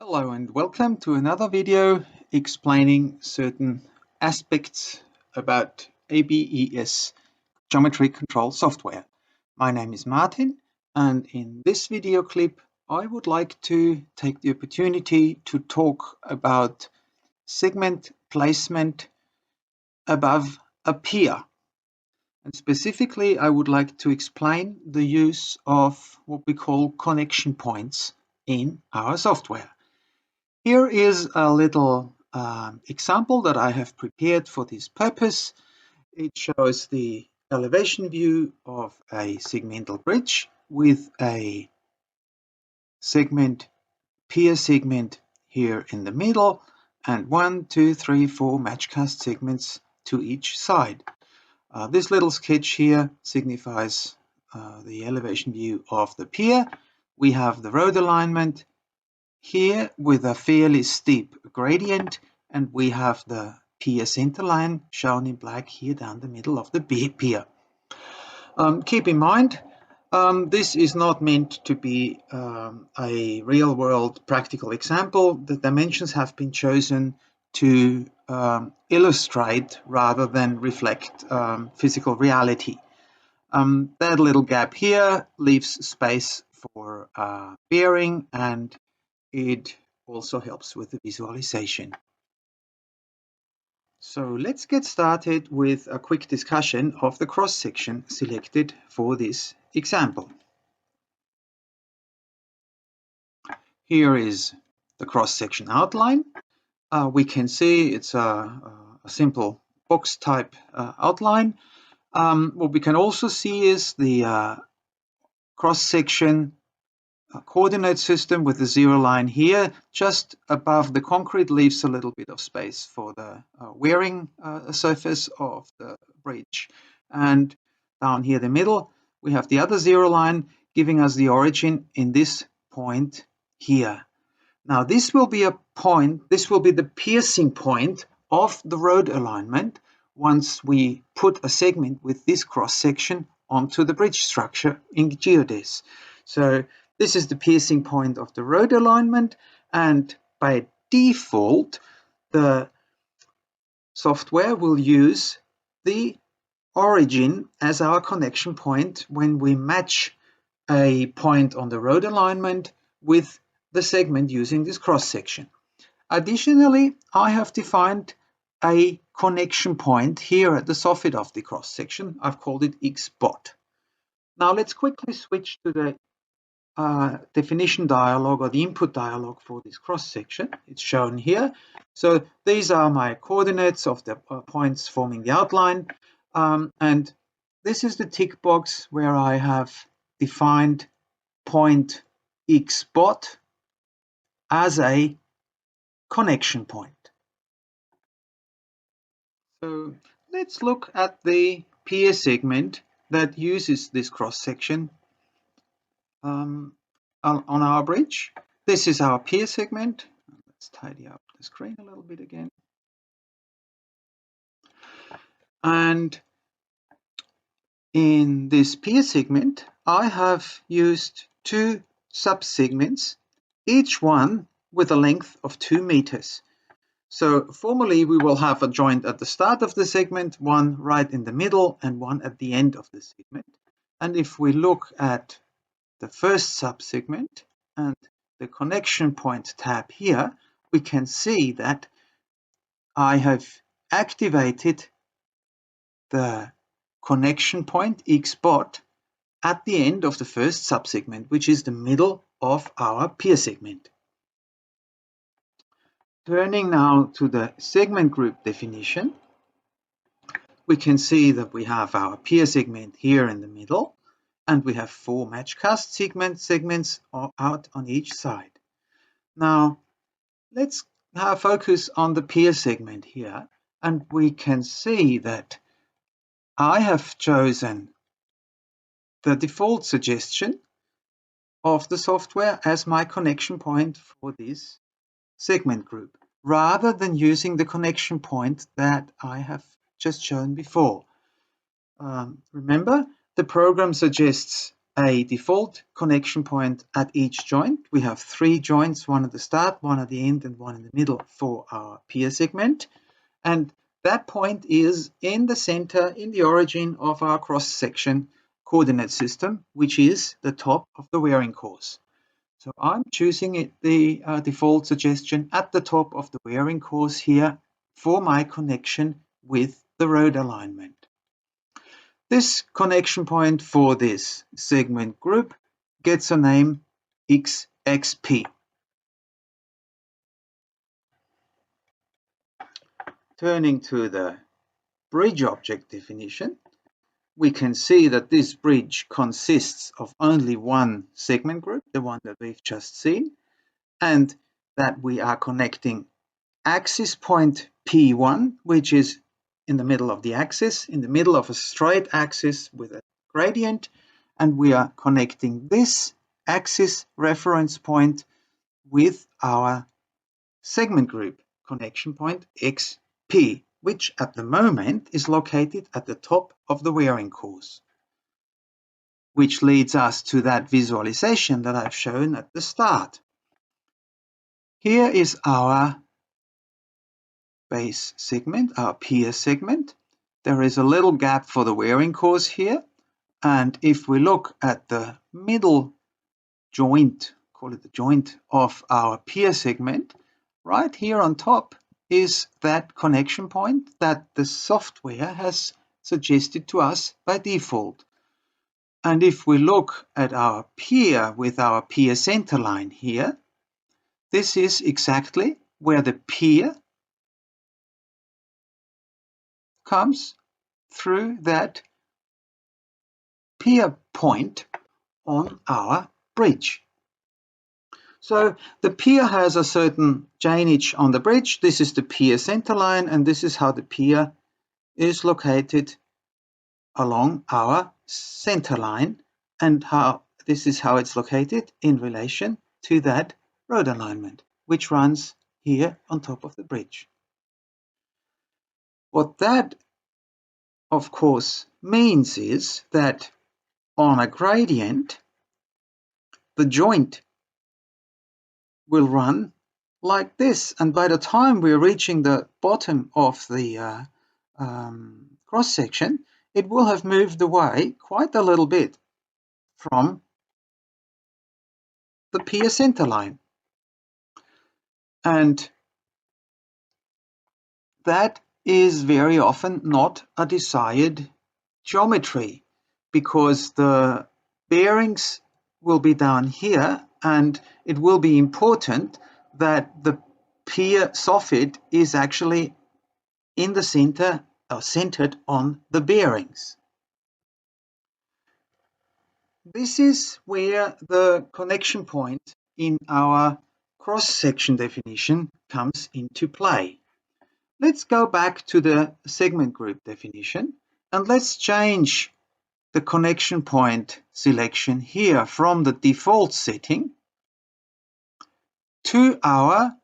Hello and welcome to another video explaining certain aspects about ABES geometry control software. My name is Martin, and in this video clip I would like to take the opportunity to talk about segment placement above a pier. And specifically I would like to explain the use of what we call connection points in our software. Here is a little example that I have prepared for this purpose. It shows the elevation view of a segmental bridge with a pier segment here in the middle and 1, 2, 3, 4 matchcast segments to each side. This little sketch here signifies the elevation view of the pier. We have the road alignment here with a fairly steep gradient, and we have the pier center line shown in black here down the middle of the pier. Keep in mind, this is not meant to be a real-world practical example. The dimensions have been chosen to illustrate rather than reflect physical reality. That little gap here leaves space for bearing, and it also helps with the visualization. So let's get started with a quick discussion of the cross-section selected for this example. Here is the cross-section outline. We can see it's a simple box type outline. What we can also see is the cross-section coordinate system with the zero line here. Just above the concrete leaves a little bit of space for the wearing surface of the bridge. And down here in the middle, we have the other zero line giving us the origin in this point here. Now this will be a point, this will be the piercing point of the road alignment once we put a segment with this cross section onto the bridge structure in geoDes. So this is the piercing point of the road alignment, and by default the software will use the origin as our connection point when we match a point on the road alignment with the segment using this cross section. Additionally, I have defined a connection point here at the soffit of the cross section. I've called it X-spot. Now let's quickly switch to the definition dialog or the input dialog for this cross section. It's shown here. So these are my coordinates of the points forming the outline, and this is the tick box where I have defined point X-spot as a connection point. So let's look at the pier segment that uses this cross section on our bridge. This is our pier segment. Let's tidy up the screen a little bit again. And in this pier segment, I have used two subsegments, each one with a length of 2 meters. So formally, we will have a joint at the start of the segment, one right in the middle, and one at the end of the segment. And if we look at the first subsegment and the connection point tab here, we can see that I have activated the connection point X-spot at the end of the first subsegment, which is the middle of our pier segment. Turning now to the segment group definition, we can see that we have our pier segment here in the middle, and we have 4 matchcast segments out on each side. Now let's focus on the pier segment here, and we can see that I have chosen the default suggestion of the software as my connection point for this segment group, rather than using the connection point that I have just shown before. Remember, the program suggests a default connection point at each joint. We have 3 joints, one at the start, one at the end, and one in the middle for our pier segment. And that point is in the center, in the origin of our cross-section coordinate system, which is the top of the wearing course. So I'm choosing the default suggestion at the top of the wearing course here for my connection with the road alignment. This connection point for this segment group gets a name XXP. Turning to the bridge object definition, we can see that this bridge consists of only one segment group, the one that we've just seen, and that we are connecting axis point P1, which is in the middle of the axis, in the middle of a straight axis with a gradient, and we are connecting this axis reference point with our segment group connection point XP, which at the moment is located at the top of the wearing course, which leads us to that visualization that I've shown at the start. Here is our base segment, our pier segment. There is a little gap for the wearing course here, and if we look at the middle joint, call it the joint of our pier segment, right here on top is that connection point that the software has suggested to us by default. And if we look at our pier with our pier center line here, this is exactly where the pier comes through that pier point on our bridge. So the pier has a certain chainage on the bridge. This is the pier center line, and this is how the pier is located along our center line, and this is how it's located in relation to that road alignment, which runs here on top of the bridge. What that, of course, means is that on a gradient, the joint will run like this, and by the time we're reaching the bottom of the cross section, it will have moved away quite a little bit from the pier center line, and that is very often not a desired geometry, because the bearings will be down here, and it will be important that the pier soffit is actually in the center or centered on the bearings. This is where the connection point in our cross-section definition comes into play. Let's go back to the segment group definition, and let's change the connection point selection here from the default setting to our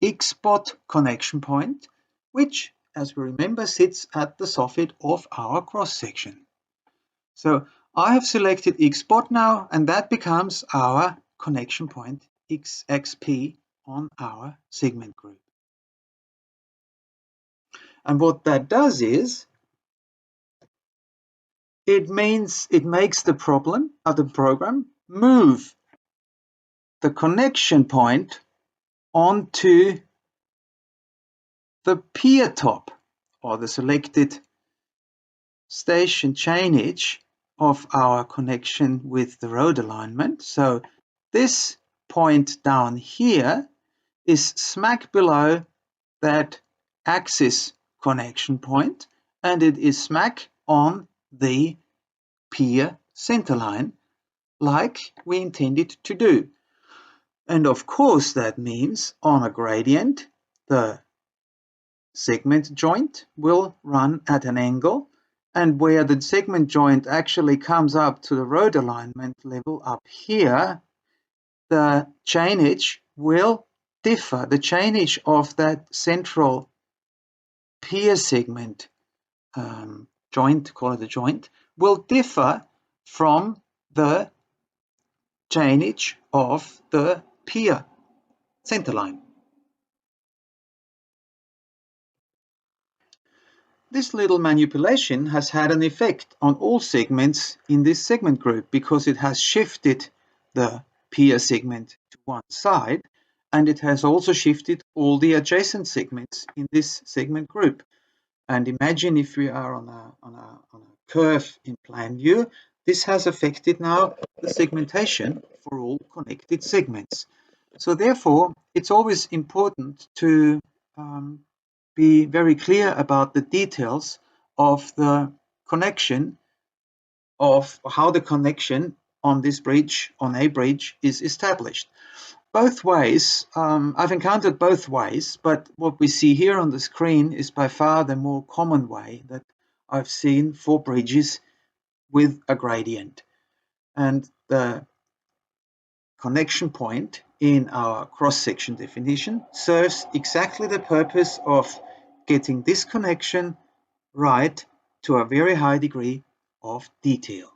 Xspot connection point, which, as we remember, sits at the soffit of our cross section. So I have selected Xspot now, and that becomes our connection point XXP on our segment group. And what that does is it makes the program move the connection point onto the pier top, or the selected station chainage of our connection with the road alignment. So this point down here is smack below that axis connection point, and it is smack on the pier center line, like we intended to do. And of course, that means on a gradient, the segment joint will run at an angle, and where the segment joint actually comes up to the road alignment level up here, the chainage will differ. The chainage of that central pier segment joint, call it a joint, will differ from the drainage of the pier centerline. This little manipulation has had an effect on all segments in this segment group because it has shifted the pier segment to one side, and it has also shifted all the adjacent segments in this segment group. And imagine if we are on a curve in plan view, this has affected now the segmentation for all connected segments. So therefore, it's always important to be very clear about the details of the connection, of how the connection on this bridge, on a bridge, is established. Both ways, I've encountered both ways, but what we see here on the screen is by far the more common way that I've seen for bridges with a gradient. And the connection point in our cross-section definition serves exactly the purpose of getting this connection right to a very high degree of detail.